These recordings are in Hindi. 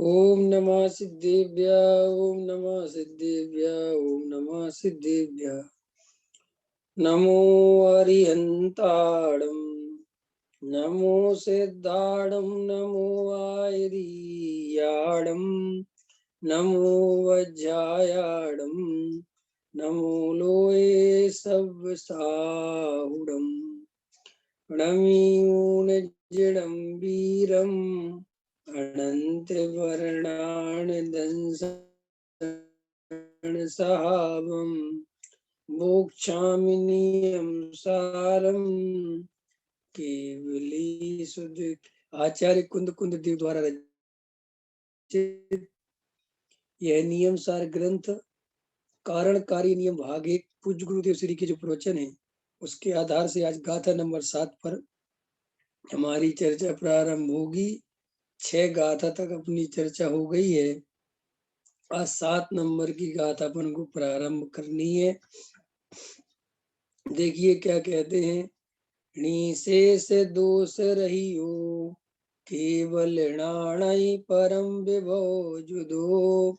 ओम नमः सिद्धेभ्य ओम नमः सिद्धेभ्य ओम नमः सिद्धेभ्य। नमो अरिहंताणं नमो सिद्धाणं नमो आयर्याणं नमो वज्रायाणं नमो लोये सव्यसाहुडं प्रणमीयूनजिडं वीरम् अनन्तवर्णानदंसणसहावं मोक्षामिनीयं सारं केवली सुध। आचार्य कुंद कुंद देव द्वारा रचित यह नियम सार ग्रंथ कारणकारी नियम भाग 1 पूज्य गुरुदेव श्री के जो प्रवचन है उसके आधार से आज गाथा नंबर 7 पर हमारी चर्चा प्रारंभ होगी। 6 गाथा तक अपनी चर्चा हो गई है। आज 7 नंबर की गाथा अपन को प्रारंभ करनी है। देखिए क्या कहते हैं। निशेष दोष रहियो केवल नाणई परम विभव जुदो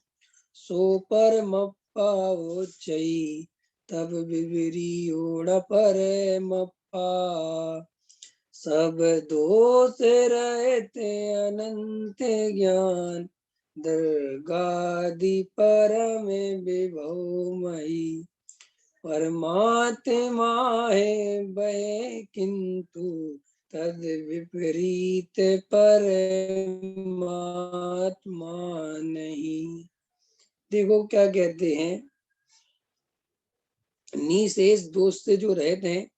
सो परम पाओ चई तब विवरियो न पर मप्पा सब दोष रहते अनंत ज्ञान दरगादि परम विभवमयी परमात्मा है वह किंतु तद विपरीत परमात्मा नहीं। देखो क्या कहते हैं। निशेष दोष से जो रहते हैं,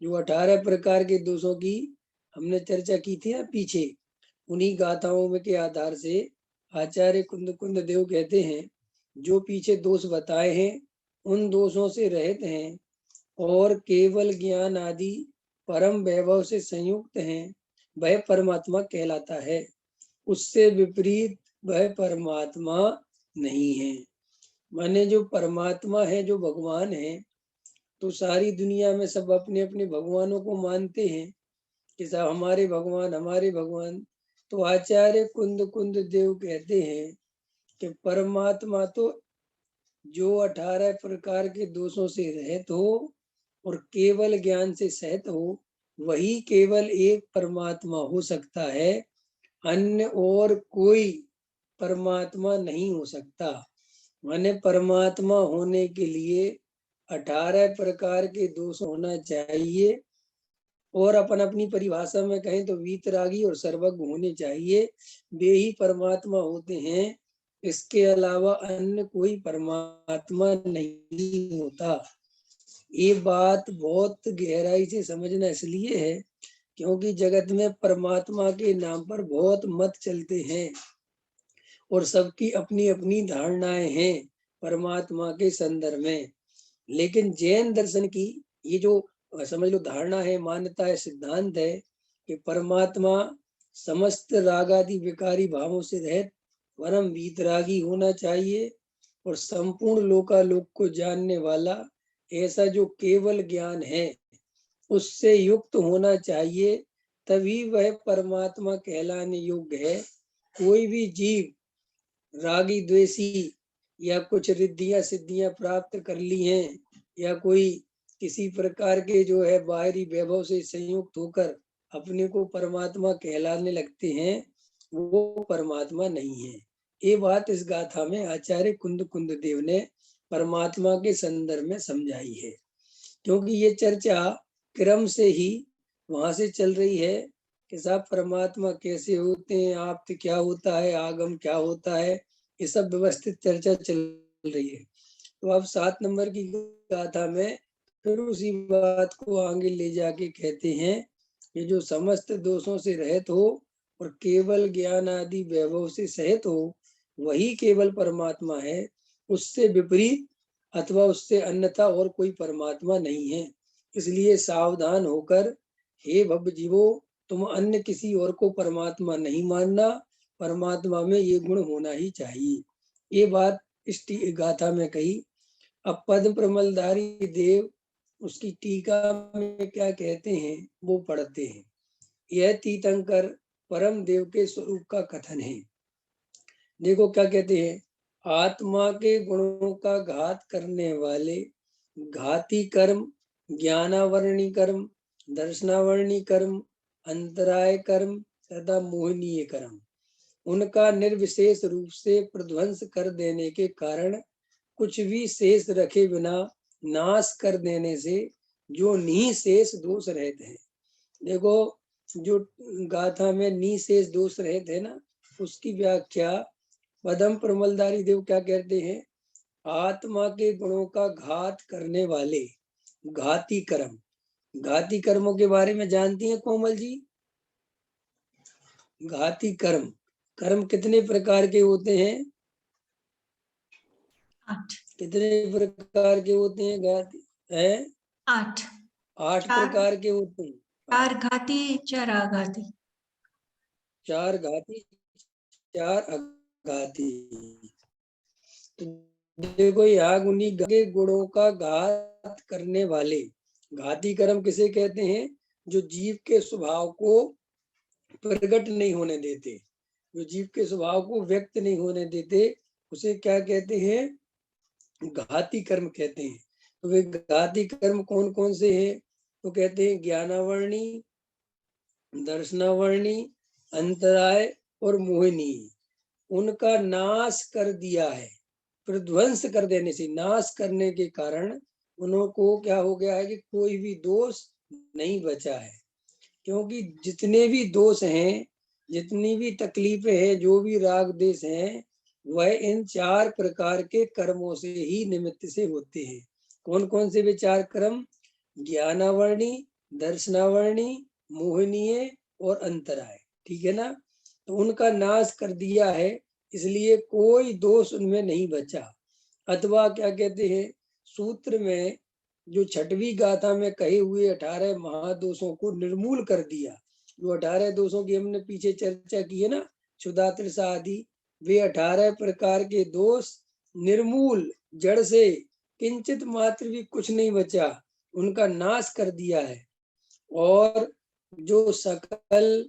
जो 18 प्रकार के दोषों की हमने चर्चा की थी ना पीछे, उन्हीं गाथाओं में के आधार से आचार्य कुंद कुंद देव कहते हैं जो पीछे दोष बताए हैं उन दोषों से रहित हैं और केवल ज्ञान आदि परम वैभव से संयुक्त हैं, वह परमात्मा कहलाता है। उससे विपरीत वह परमात्मा नहीं है। माने जो परमात्मा है, जो भगवान है, तो सारी दुनिया में सब अपने अपने भगवानों को मानते हैं कि सब हमारे भगवान। तो आचार्य कुंद कुंद देव कहते हैं कि परमात्मा तो जो 18 प्रकार के दोषों से रहित हो और केवल ज्ञान से सहित हो, वही केवल एक परमात्मा हो सकता है। अन्य और कोई परमात्मा नहीं हो सकता। माने परमात्मा होने के लिए 18 प्रकार के दोष होना चाहिए और अपन अपनी परिभाषा में कहें तो वीतरागी और सर्वज्ञ होने चाहिए। वे ही परमात्मा होते हैं। इसके अलावा अन्य कोई परमात्मा नहीं होता। ये बात बहुत गहराई से समझना इसलिए है क्योंकि जगत में परमात्मा के नाम पर बहुत मत चलते हैं और सबकी अपनी अपनी धारणाएं हैं परमात्मा के संदर्भ में। लेकिन जैन दर्शन की ये जो समझ लो धारणा है, मान्यता है, सिद्धांत है कि परमात्मा समस्त रागादि विकारी भावों से रहित परम वीतरागी होना चाहिए और संपूर्ण लोकालोक को जानने वाला ऐसा जो केवल ज्ञान है उससे युक्त होना चाहिए, तभी वह परमात्मा कहलाने योग्य है। कोई भी जीव रागी द्वेषी या कुछ रिद्धियां सिद्धियां प्राप्त कर ली हैं या कोई किसी प्रकार के जो है बाहरी वैभव से संयुक्त होकर अपने को परमात्मा कहलाने लगते हैं, वो परमात्मा नहीं है। ये बात इस गाथा में आचार्य कुंद कुंद देव ने परमात्मा के संदर्भ में समझाई है। क्योंकि ये चर्चा क्रम से ही वहां से चल रही है कि साहब परमात्मा कैसे होते हैं, आप्त क्या होता है, आगम क्या होता है, ये सब व्यवस्थित चर्चा चल रही है। तो अब 7 नंबर की गाथा में फिर उसी बात को आगे ले जाके कहते हैं कि जो समस्त दोषों से रहित हो और केवल ज्ञान आदि वैभव से सहित हो, वही केवल परमात्मा है। उससे विपरीत अथवा उससे अन्यथा और कोई परमात्मा नहीं है। इसलिए सावधान होकर हे भव जीवो, तुम अन्य किसी और को परमात्मा नहीं मानना। परमात्मा में ये गुण होना ही चाहिए। ये बात इस गाथा में कही। अब पद्म प्रमलधारी देव उसकी टीका में क्या कहते हैं वो पढ़ते हैं। यह तीर्थंकर परम देव के स्वरूप का कथन है। देखो क्या कहते हैं, आत्मा के गुणों का घात करने वाले घाती कर्म, ज्ञानावरणी कर्म, दर्शनावरणी कर्म, अंतराय कर्म तथा मोहनीय कर्म, उनका निर्विशेष रूप से प्रध्वंस कर देने के कारण कुछ भी शेष रखे बिना नाश कर देने से जो निःशेष दोष रहते हैं। देखो जो गाथा में निःशेष दोष रहते हैं ना, उसकी व्याख्या पदम प्रमलधारी देव क्या कहते हैं, आत्मा के गुणों का घात करने वाले घाती कर्म। घाती कर्मों के बारे में जानती हैं कोमल जी? घाती कर्म, कर्म कितने प्रकार के होते हैं? 8। कितने प्रकार के होते हैं घाती है? 8 प्रकार के होते हैं। 4 घाती 4 आघाती। 4 घाती 4 अघाती। तो देखो यहाँ उन्हीं के गुणों का घात करने वाले घाती कर्म किसे कहते हैं? जो जीव के स्वभाव को प्रकट नहीं होने देते, जो जीव के स्वभाव को व्यक्त नहीं होने देते, उसे क्या कहते हैं? घाती कर्म कहते हैं। तो वे घाती कर्म कौन कौन से हैं? तो कहते हैं ज्ञानावरणी, दर्शनावरणी, अंतराय और मोहिनी। उनका नाश कर दिया है, प्रध्वंस कर देने से, नाश करने के कारण उनको क्या हो गया है कि कोई भी दोष नहीं बचा है। क्योंकि जितने भी दोष हैं, जितनी भी तकलीफें हैं, जो भी राग देश हैं, वह इन 4 प्रकार के कर्मों से ही निमित्त से होते हैं। कौन कौन से वे 4 कर्म? ज्ञानावरणी, दर्शनावरणी, मोहनीय और अंतराय। ठीक है ना? तो उनका नाश कर दिया है, इसलिए कोई दोष उनमें नहीं बचा। अथवा क्या कहते हैं, सूत्र में जो 6वीं गाथा में कहे हुए 18 महादोषों को निर्मूल कर दिया। जो 18 दोषों की हमने पीछे चर्चा की है ना, क्षुधा तृषा आदि, वे 18 प्रकार के दोष निर्मूल, जड़ से किंचित मात्र भी कुछ नहीं बचा, उनका नाश कर दिया है। और जो सकल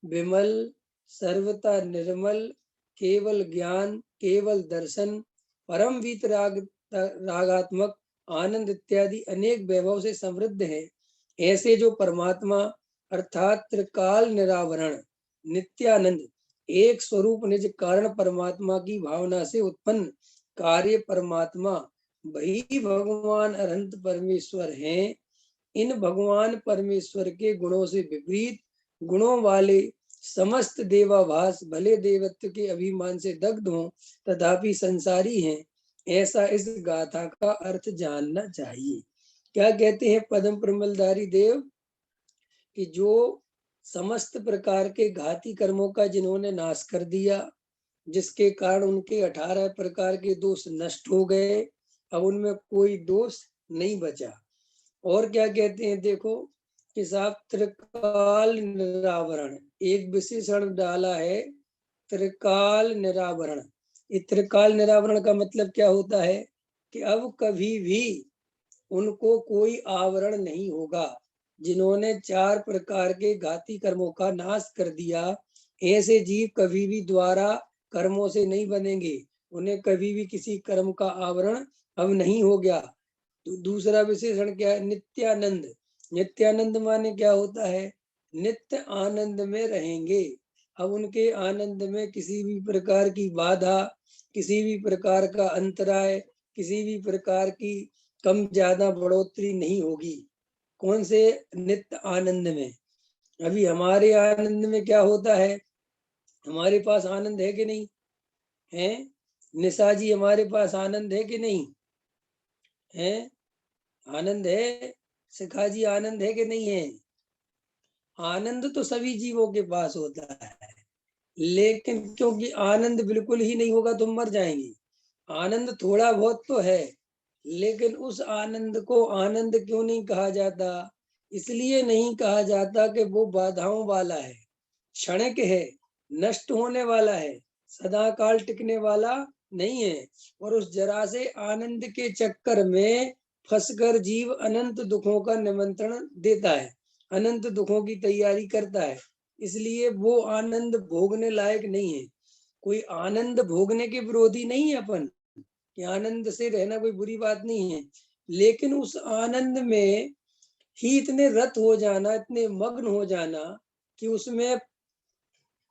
विमल, सर्वथा निर्मल, केवल ज्ञान, केवल दर्शन, परम रागात्मक आनंद इत्यादि अनेक वैभव से समृद्ध है, ऐसे जो परमात्मा अर्थात त्रिकाल निरावरण नित्यानंद एक स्वरूप निज कारण परमात्मा की भावना से उत्पन्न कार्य परमात्मा वही भगवान अनंत परमेश्वर हैं। इन भगवान परमेश्वर के गुणों से विपरीत गुणों वाले समस्त देवाभास भले देवत्व के अभिमान से दग्ध हों तथापि संसारी हैं, ऐसा इस गाथा का अर्थ जानना चाहिए। क्या कहते हैं पदम प्रमलधारी देव कि जो समस्त प्रकार के घाती कर्मों का जिन्होंने नाश कर दिया, जिसके कारण उनके 18 प्रकार के दोष नष्ट हो गए, अब उनमें कोई दोष नहीं बचा। और क्या कहते हैं, देखो कि साहब त्रिकाल निरावरण एक विशेषण डाला है, त्रिकाल निरावरण। ये त्रिकाल निरावरण का मतलब क्या होता है कि अब कभी भी उनको कोई आवरण नहीं होगा। जिन्होंने 4 प्रकार के घाती कर्मों का नाश कर दिया, ऐसे जीव कभी भी द्वारा कर्मों से नहीं बनेंगे, उन्हें कभी भी किसी कर्म का आवरण अब नहीं हो गया। तो दूसरा विशेषण क्या है? नित्यानंद। नित्यानंद माने क्या होता है? नित्य आनंद में रहेंगे। अब उनके आनंद में किसी भी प्रकार की बाधा, किसी भी प्रकार का अंतराय, किसी भी प्रकार की कम ज्यादा बढ़ोतरी नहीं होगी। कौन से? नित्य आनंद में। अभी हमारे आनंद में क्या होता है? हमारे पास आनंद है कि नहीं है? निशा जी, हमारे पास आनंद है कि नहीं है? आनंद है। शिखा जी, आनंद है कि नहीं है? आनंद तो सभी जीवों के पास होता है, लेकिन क्योंकि आनंद बिल्कुल ही नहीं होगा तो मर जाएंगे। आनंद थोड़ा बहुत तो है, लेकिन उस आनंद को आनंद क्यों नहीं कहा जाता? इसलिए नहीं कहा जाता कि वो बाधाओं वाला है, क्षणिक है, नष्ट होने वाला है, सदा काल टिकने वाला नहीं है। और उस जरा से आनंद के चक्कर में फंसकर जीव अनंत दुखों का निमंत्रण देता है, अनंत दुखों की तैयारी करता है, इसलिए वो आनंद भोगने लायक नहीं है। कोई आनंद भोगने के विरोधी नहीं है अपन, कि आनंद से रहना कोई बुरी बात नहीं है, लेकिन उस आनंद में ही इतने रत हो जाना, इतने मग्न हो जाना कि उसमें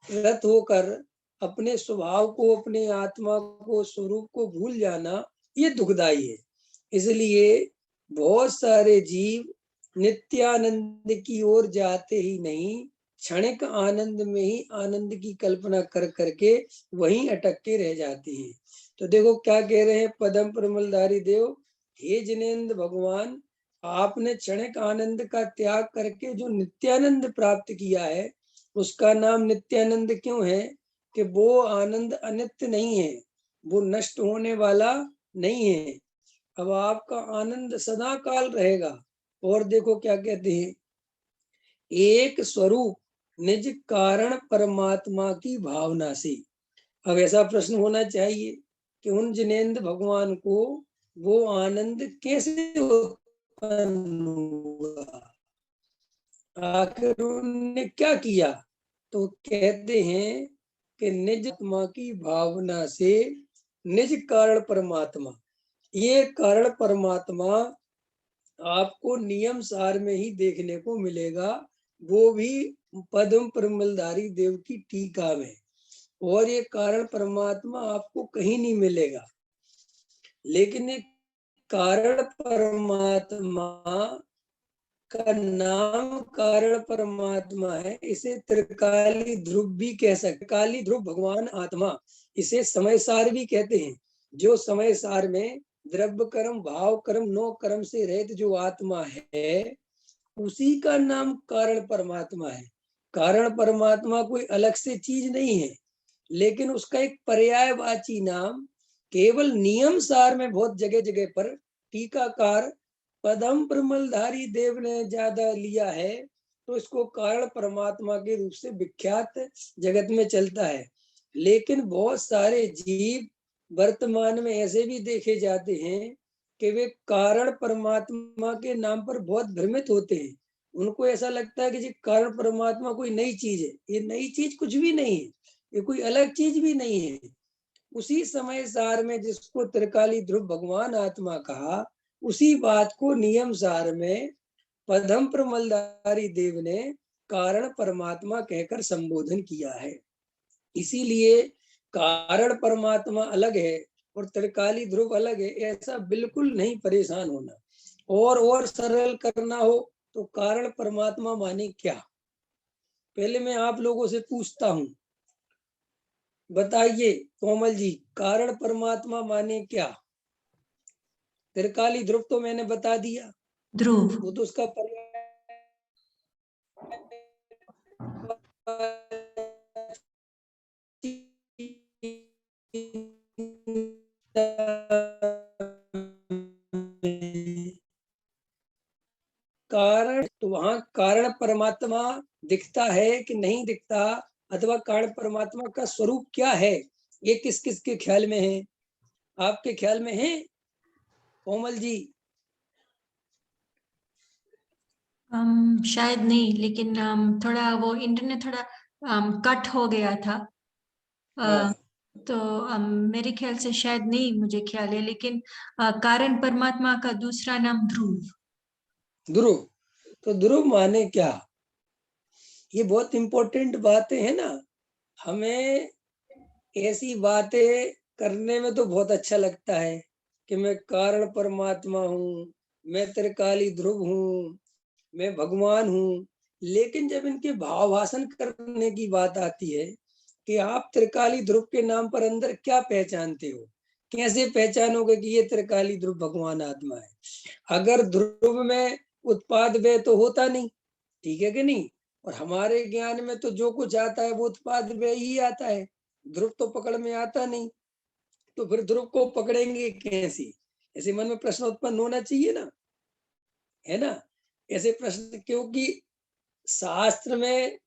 रत होकर अपने स्वभाव को, अपने आत्मा को, स्वरूप को भूल जाना, ये दुखदाई है। इसलिए बहुत सारे जीव नित्यानंद की ओर जाते ही नहीं, क्षणिक आनंद में ही आनंद की कल्पना कर करके वहीं अटक के रह जाते हैं। तो देखो क्या कह रहे हैं पदम प्रमलधारी देव, हे जिनेन्द्र भगवान, आपने क्षणिक आनंद का त्याग करके जो नित्यानंद प्राप्त किया है, उसका नाम नित्यानंद क्यों है? कि वो आनंद अनित्य नहीं है, वो नष्ट होने वाला नहीं है। अब आपका आनंद सदा काल रहेगा। और देखो क्या कहते हैं, एक स्वरूप निज कारण परमात्मा की भावना से। अब ऐसा प्रश्न होना चाहिए कि उन जिनेन्द्र भगवान को वो आनंद कैसे उत्पन्न हुआ, आखिर उन्होंने क्या किया? तो कहते हैं कि निज आत्मा की भावना से निज कारण परमात्मा। ये कारण परमात्मा आपको नियम सार में ही देखने को मिलेगा, वो भी पद्म प्रमलधारी देव की टीका में। और ये कारण परमात्मा आपको कहीं नहीं मिलेगा, लेकिन ये कारण परमात्मा का नाम कारण परमात्मा है। इसे त्रिकाली ध्रुव भी कह सकते, त्रिकाली ध्रुव भगवान आत्मा, इसे समय सार भी कहते हैं। जो समय सार में द्रव्य कर्म, भाव कर्म, नो कर्म से रहित जो आत्मा है, उसी का नाम कारण परमात्मा है। कारण परमात्मा कोई अलग से चीज नहीं है, लेकिन उसका एक पर्यायवाची नाम केवल नियम सार में बहुत जगह जगह पर टीकाकार पदम प्रमलधारी देव ने ज्यादा लिया है, तो इसको कारण परमात्मा के रूप से विख्यात जगत में चलता है। लेकिन बहुत सारे जीव वर्तमान में ऐसे भी देखे जाते हैं कि वे कारण परमात्मा के नाम पर बहुत भ्रमित होते हैं। उनको ऐसा लगता है कि जी कारण परमात्मा कोई नई चीज है। ये नई चीज कुछ भी नहीं है, ये कोई अलग चीज भी नहीं है। उसी समय सार में जिसको त्रिकाली ध्रुव भगवान आत्मा कहा, उसी बात को नियम सार में पदम प्रमलधारी देव ने कारण परमात्मा कहकर संबोधन किया है। इसीलिए कारण परमात्मा अलग है और त्रिकाली ध्रुव अलग है, ऐसा बिल्कुल नहीं परेशान होना। और सरल करना हो तो कारण परमात्मा माने क्या? पहले मैं आप लोगों से पूछता हूं, बताइए कोमल जी, कारण परमात्मा माने क्या? त्रिकाली ध्रुव तो मैंने बता दिया, ध्रुव। वो तो उसका पर्याय कारण, तो वहां कारण परमात्मा दिखता है कि नहीं दिखता, अथवा कारण परमात्मा का स्वरूप क्या है, ये किस किस के ख्याल में है? आपके ख्याल में है कोमल जी? शायद नहीं, लेकिन थोड़ा वो इंटरनेट थोड़ा कट हो गया था। हाँ, तो मेरे ख्याल से शायद नहीं, मुझे ख्याल है, लेकिन कारण परमात्मा का दूसरा नाम ध्रुव। ध्रुव। तो ध्रुव माने क्या? ये बहुत इंपॉर्टेंट बातें है ना। हमें ऐसी बातें करने में तो बहुत अच्छा लगता है कि मैं कारण परमात्मा हूँ, मैं त्रिकाली ध्रुव हूँ, मैं भगवान हूँ। लेकिन जब इनके भाव भाषण करने की बात आती है कि आप त्रिकाली ध्रुव के नाम पर अंदर क्या पहचानते हो, कैसे पहचानोगे कि ये त्रिकाली ध्रुव भगवान आत्मा है? अगर ध्रुव में उत्पाद व्यय तो होता नहीं, ठीक है कि नहीं? और हमारे ज्ञान में तो जो कुछ आता है वो उत्पाद व्यय ही आता है, ध्रुव तो पकड़ में आता नहीं। तो फिर ध्रुव को पकड़ेंगे कैसे? ऐसे मन में प्रश्न उत्पन्न होना चाहिए ना, है ना? ऐसे प्रश्न, क्योंकि शास्त्र में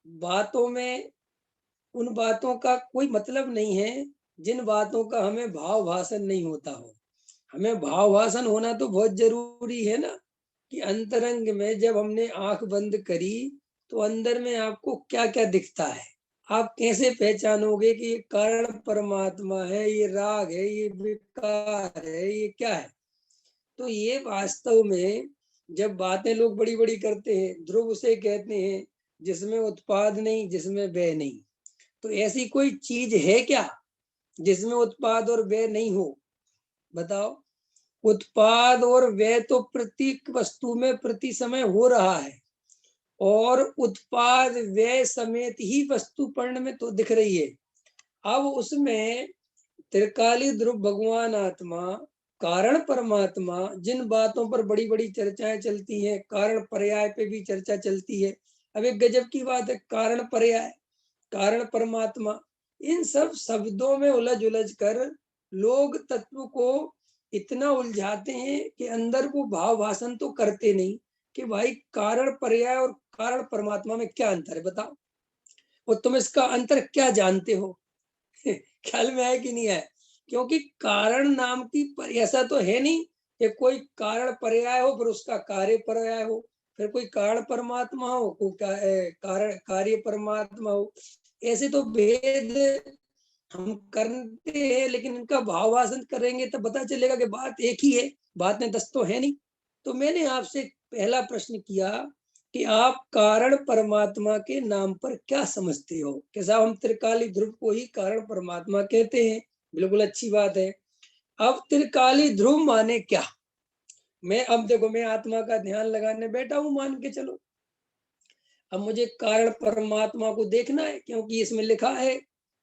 बातों में उन बातों का कोई मतलब नहीं है जिन बातों का हमें भाव भाषण नहीं होता हो। हमें भाव भाषण होना तो बहुत जरूरी है ना, कि अंतरंग में जब हमने आंख बंद करी तो अंदर में आपको क्या क्या दिखता है, आप कैसे पहचानोगे कि ये कारण परमात्मा है, ये राग है, ये विकार है, ये क्या है? तो ये वास्तव में जब बातें लोग बड़ी-बड़ी करते हैं, ध्रुव उसे कहते हैं जिसमें उत्पाद नहीं, जिसमें व्यय नहीं। तो ऐसी कोई चीज है क्या जिसमें उत्पाद और व्यय नहीं हो? बताओ। उत्पाद और व्यय तो प्रत्येक वस्तु में प्रति समय हो रहा है, और उत्पाद व्यय समेत ही वस्तु पर्ण में तो दिख रही है। अब उसमें त्रिकाली ध्रुव भगवान आत्मा, कारण परमात्मा, जिन बातों पर बड़ी बड़ी चर्चाएं चलती हैं, कारण पर्याय पे भी चर्चा चलती है। अब एक गजब की बात है, कारण पर्याय, कारण परमात्मा, इन सब शब्दों में उलझ उलझ कर लोग तत्व को इतना उलझाते हैं कि अंदर को भाव भाषण तो करते नहीं कि भाई कारण पर्याय और कारण परमात्मा में क्या अंतर है, बताओ। और तुम इसका अंतर क्या जानते हो? ख्याल में है कि नहीं है? क्योंकि कारण नाम की ऐसा तो है नहीं कि कोई कारण पर्याय हो फिर उसका कार्य पर्याय हो, फिर कोई कारण परमात्मा हो, कोई कारण कार्य परमात्मा हो। ऐसे तो भेद हम करते हैं, लेकिन इनका भाव भाषण करेंगे तो पता चलेगा कि बात एक ही है, बातें 10 तो है नहीं। तो मैंने आपसे पहला प्रश्न किया कि आप कारण परमात्मा के नाम पर क्या समझते हो? कि साहब हम त्रिकाली ध्रुव को ही कारण परमात्मा कहते हैं। बिल्कुल अच्छी बात है। अब त्रिकाली ध्रुव माने क्या? अब देखो, मैं आत्मा का ध्यान लगाने बैठा हूं, मान के चलो। अब मुझे कारण परमात्मा को देखना है, क्योंकि इसमें लिखा है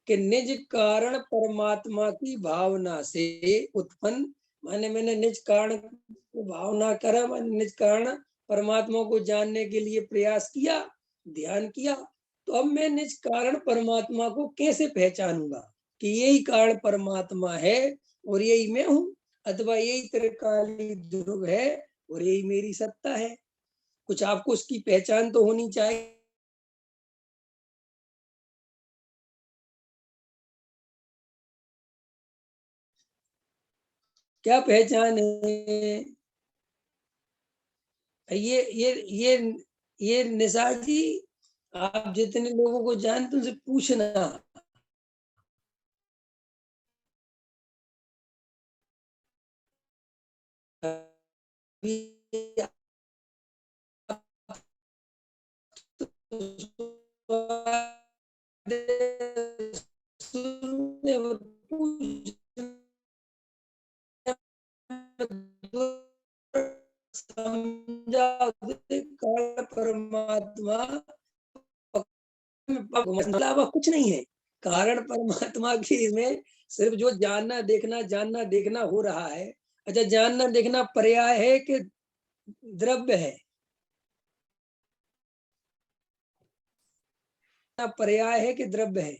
कि निज कारण परमात्मा की भावना से उत्पन्न, माने मैंने निज कारण को भावना करा, मैंने निज कारण परमात्मा को जानने के लिए प्रयास किया, ध्यान किया। तो अब मैं निज कारण परमात्मा को कैसे पहचानूंगा कि यही कारण परमात्मा है और यही मैं हूं, अथवा यही त्रिकाली ध्रुव है और यही मेरी सत्ता है? कुछ आपको उसकी पहचान तो होनी चाहिए। क्या पहचान है? ये ये निशा जी, आप जितने लोगों को जानते उनसे पूछना। समझा परमात्मा अलावा कुछ नहीं है। कारण परमात्मा की इसमें सिर्फ जो जानना देखना हो रहा है। अच्छा, जानना देखना पर्याय है कि द्रव्य है? पर्याय है कि द्रव्य है?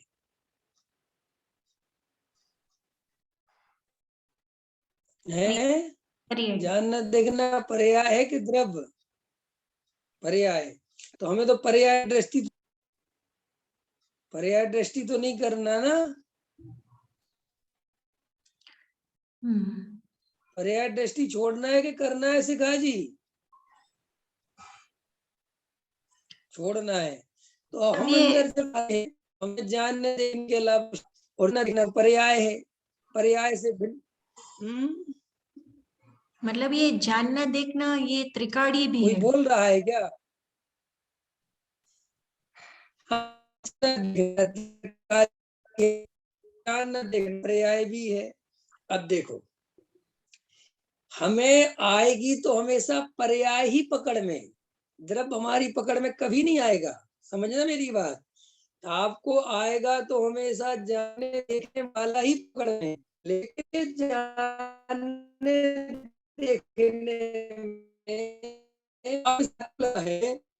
है जानना देखना पर्याय है कि द्रव्य? पर्याय। तो हमें तो पर्याय दृष्टि तो नहीं करना ना। पर्याय दृष्टि छोड़ना है कि करना है सिखा जी? छोड़ना है। तो हम अंदर से आए, हमें जानने देखने के अलावा और ना देखना पर्याय है। पर्याय से मतलब ये जानना देखना ये त्रिकाड़ी भी कोई है। बोल रहा है क्या? जानना देखना पर्याय भी है। अब देखो, हमें आएगी तो हमेशा पर्याय ही पकड़ में, द्रव्य हमारी पकड़ में कभी नहीं आएगा। समझना मेरी बात। आपको आएगा तो हमेशा जानने देखने वाला ही पकड़ में, लेकिन जानने देखने में है,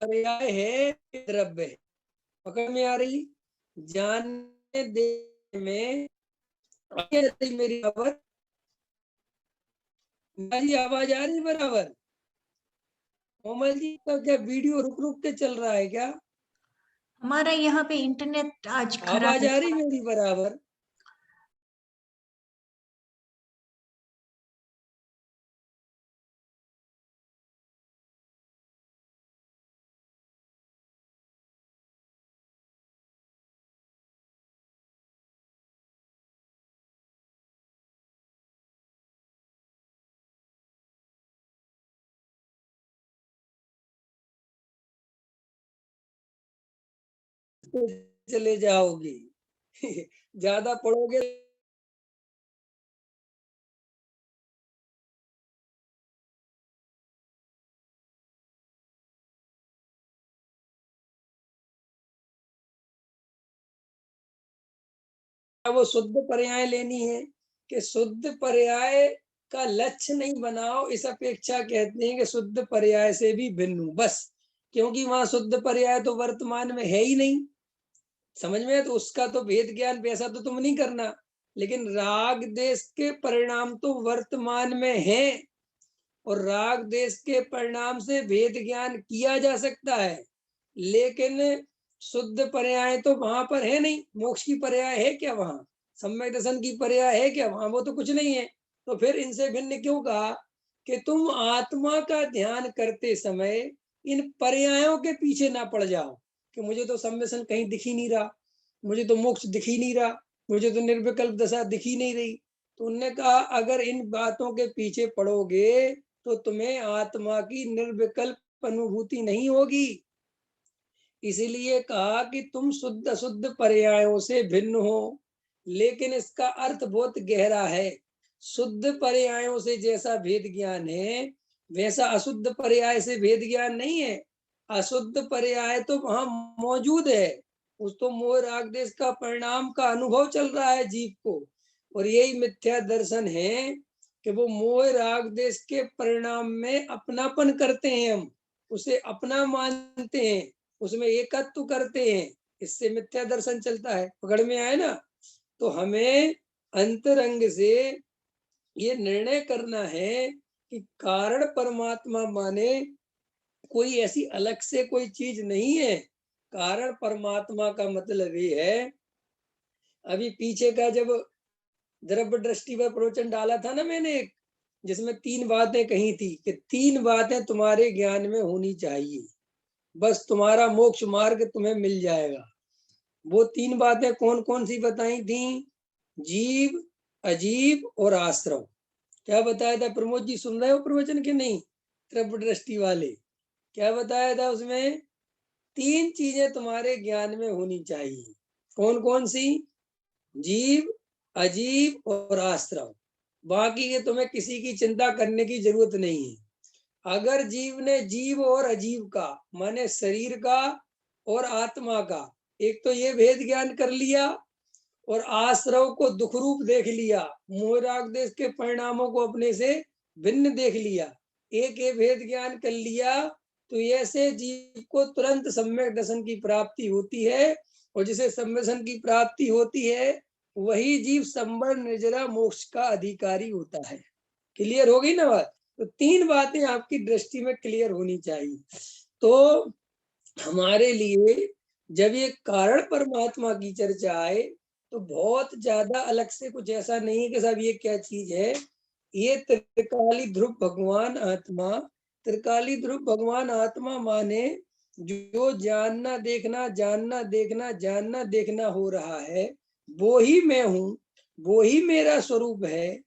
पर्याय है, द्रव्य है। पकड़ में आ रही? जानने देखने में मेरी खबर मेरी आवाज आ रही बराबर? कोमल जी का क्या वीडियो रुक रुक के चल रहा है क्या? हमारा यहाँ पे इंटरनेट आज खराब आवाज है। आ रही मेरी बराबर? चले जाओगे। ज्यादा पढ़ोगे वो शुद्ध पर्याय लेनी है कि शुद्ध पर्याय का लक्ष्य नहीं बनाओ, इस अपेक्षा कहते हैं कि शुद्ध पर्याय से भी भिन्न हूं, बस। क्योंकि वहां शुद्ध पर्याय तो वर्तमान में है ही नहीं, समझ में? तो उसका तो भेद ज्ञान वैसा तो तुम नहीं करना, लेकिन राग देश के परिणाम तो वर्तमान में है, और राग देश के परिणाम से भेद ज्ञान किया जा सकता है, लेकिन शुद्ध पर्याय तो वहां पर है नहीं। मोक्ष की पर्याय है क्या वहां? सम्यक दर्शन की पर्याय है क्या वहां? वो तो कुछ नहीं है। तो फिर इनसे भिन्न क्यों कहा कि तुम आत्मा का ध्यान करते समय इन पर्यायों के पीछे ना पड़ जाओ कि मुझे तो सम्यसन कहीं दिख ही नहीं रहा, मुझे तो मोक्ष दिख ही नहीं रहा, मुझे तो निर्विकल्प दशा दिख ही नहीं रही। तो उनने कहा अगर इन बातों के पीछे पड़ोगे तो तुम्हें आत्मा की निर्विकल्प अनुभूति नहीं होगी। इसीलिए कहा कि तुम शुद्ध अशुद्ध पर्यायों से भिन्न हो, लेकिन इसका अर्थ बहुत गहरा है। शुद्ध पर्यायों से जैसा भेद ज्ञान है, वैसा अशुद्ध पर्याय से भेद ज्ञान नहीं है। अशुद्ध पर्याय तो वहां मौजूद है, उस तो मोह राग देश का परिणाम का अनुभव चल रहा है जीव को, और यही मिथ्या दर्शन है कि वो मोह राग देश के परिणाम में अपनापन करते हैं, हम उसे अपना मानते हैं, उसमें एकत्व करते हैं, इससे मिथ्या दर्शन चलता है। पकड़ में आए ना? तो हमें अंतरंग से ये निर्णय करना है कि कारण परमात्मा माने कोई ऐसी अलग से कोई चीज नहीं है। कारण परमात्मा का मतलब ये है, अभी पीछे का जब द्रव्य दृष्टि पर प्रवचन डाला था ना मैंने एक, जिसमें 3 बातें कही थी कि 3 बातें तुम्हारे ज्ञान में होनी चाहिए, बस तुम्हारा मोक्ष मार्ग तुम्हें मिल जाएगा। वो 3 बातें कौन कौन सी बताई थी? जीव, अजीव और आश्रव। क्या बताया था? प्रमोद जी सुन रहे हो प्रवचन के नहीं? द्रव्य दृष्टि वाले, क्या बताया था उसमें? 3 चीजें तुम्हारे ज्ञान में होनी चाहिए। कौन कौन सी? जीव, अजीव और आश्रव। बाकी के तुम्हें किसी की चिंता करने की जरूरत नहीं है। अगर जीव ने जीव और अजीव का माने शरीर का और आत्मा का एक तो ये भेद ज्ञान कर लिया, और आश्रव को दुख रूप देख लिया, मोह राग देश के परिणामों को अपने से भिन्न देख लिया, एक ये भेद ज्ञान कर लिया, तो ऐसे जीव को तुरंत सम्यक दर्शन की प्राप्ति होती है, और जिसे सम्यक दर्शन की प्राप्ति होती है वही जीव संबर निर्जरा मोक्ष का अधिकारी होता है। क्लियर हो गई ना बात? तो 3 बातें आपकी दृष्टि में क्लियर होनी चाहिए। तो हमारे लिए जब ये कारण परमात्मा की चर्चा आए तो बहुत ज्यादा अलग से कुछ ऐसा नहीं है कि साहब ये क्या चीज है। ये त्रिकाली ध्रुव भगवान आत्मा, त्रिकाली ध्रुव भगवान आत्मा माने जो जानना देखना जानना देखना जानना देखना हो रहा है वो ही मैं हूँ, वो ही मेरा स्वरूप है,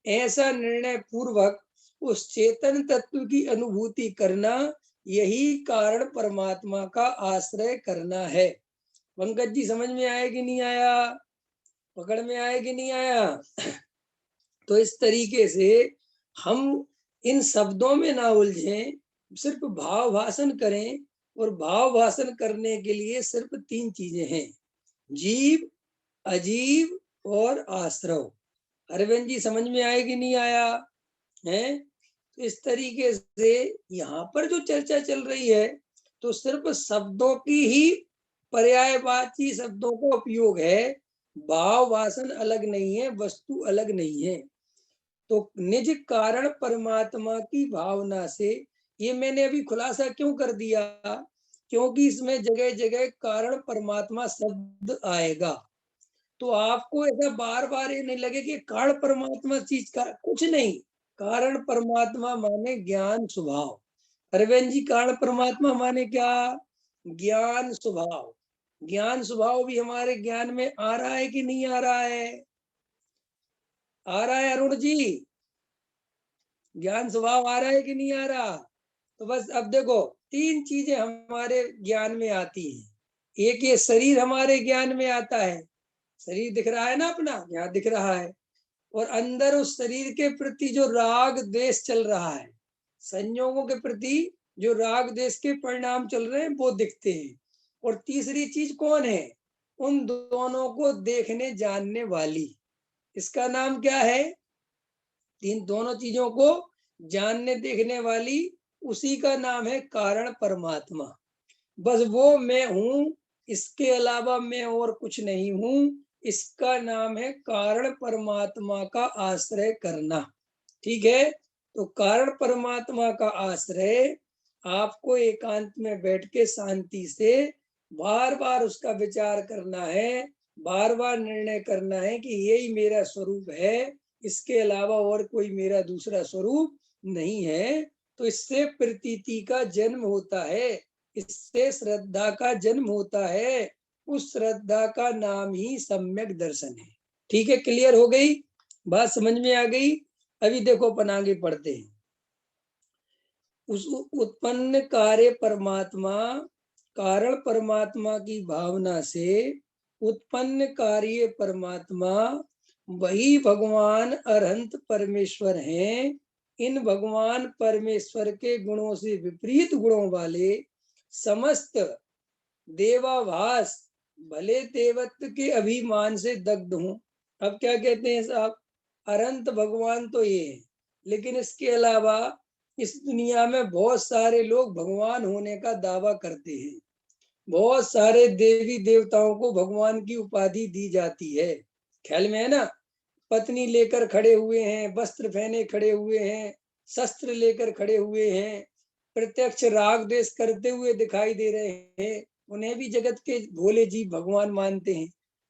ऐसा निर्णय पूर्वक उस चेतन तत्व की अनुभूति करना, यही कारण परमात्मा का आश्रय करना है। पंकज जी समझ में आया कि नहीं आया? पकड़ में आया कि नहीं आया? तो इस तरीके से हम इन शब्दों में ना उलझें, सिर्फ भाव भाषण करें, और भाव भाषण करने के लिए सिर्फ 3 चीजें हैं, जीव, अजीव और आश्रव। अरविंद जी समझ में आया कि नहीं आया है? तो इस तरीके से यहाँ पर जो चर्चा चल रही है तो सिर्फ शब्दों की ही पर्यायवाची शब्दों का उपयोग है, भाव वासन अलग नहीं है, वस्तु अलग नहीं है। तो निज कारण परमात्मा की भावना से, ये मैंने अभी खुलासा क्यों कर दिया? क्योंकि इसमें जगह जगह कारण परमात्मा शब्द आएगा, तो आपको ऐसा बार बार ये नहीं लगे कि कारण परमात्मा चीज का कुछ नहीं। कारण परमात्मा माने ज्ञान स्वभाव। अरविंद जी कारण परमात्मा माने क्या? ज्ञान स्वभाव। ज्ञान स्वभाव भी हमारे ज्ञान में आ रहा है कि नहीं आ रहा है? आ रहा है अरुण जी? ज्ञान स्वभाव आ रहा है कि नहीं आ रहा? तो बस अब देखो 3 चीजें हमारे ज्ञान में आती हैं, एक ये शरीर हमारे ज्ञान में आता है, शरीर दिख रहा है ना अपना, यहाँ दिख रहा है, और अंदर उस शरीर के प्रति जो राग द्वेष चल रहा है, संयोगों के प्रति जो राग द्वेष के परिणाम चल रहे हैं वो दिखते हैं। और तीसरी चीज कौन है? उन दोनों को देखने जानने वाली, इसका नाम क्या है? इन दोनों चीजों को जानने देखने वाली, उसी का नाम है कारण परमात्मा। बस वो मैं हूं, इसके अलावा मैं और कुछ नहीं हूं, इसका नाम है कारण परमात्मा का आश्रय करना। ठीक है, तो कारण परमात्मा का आश्रय आपको एकांत में बैठ के शांति से बार बार उसका विचार करना है, बार बार निर्णय करना है कि यही मेरा स्वरूप है, इसके अलावा और कोई मेरा दूसरा स्वरूप नहीं है। तो इससे प्रतीति का जन्म होता है, इससे श्रद्धा का जन्म होता है, उस श्रद्धा का नाम ही सम्यक दर्शन है। ठीक है, क्लियर हो गई बात, समझ में आ गई? अभी देखो अपन आगे पढ़ते हैं। उस उत्पन्न कार्य परमात्मा, कारण परमात्मा की भावना से उत्पन्न कार्य परमात्मा वही भगवान अरहंत परमेश्वर हैं। इन भगवान परमेश्वर के गुणों से विपरीत गुणों वाले समस्त देवाभास भले देवत्व के अभिमान से दग्ध हूं। अब क्या कहते हैं साहब? अनंत भगवान तो ये है, लेकिन इसके अलावा इस दुनिया में बहुत सारे लोग भगवान होने का दावा करते हैं। बहुत सारे देवी देवताओं को भगवान की उपाधि दी जाती है, ख्याल में है ना? पत्नी लेकर खड़े हुए हैं, वस्त्र पहने खड़े हुए हैं, शस्त्र लेकर खड़े हुए हैं, प्रत्यक्ष राग द्वेष करते हुए दिखाई दे रहे हैं, उन्हें भी जगत के भोले जीव भगवान मानते हैं।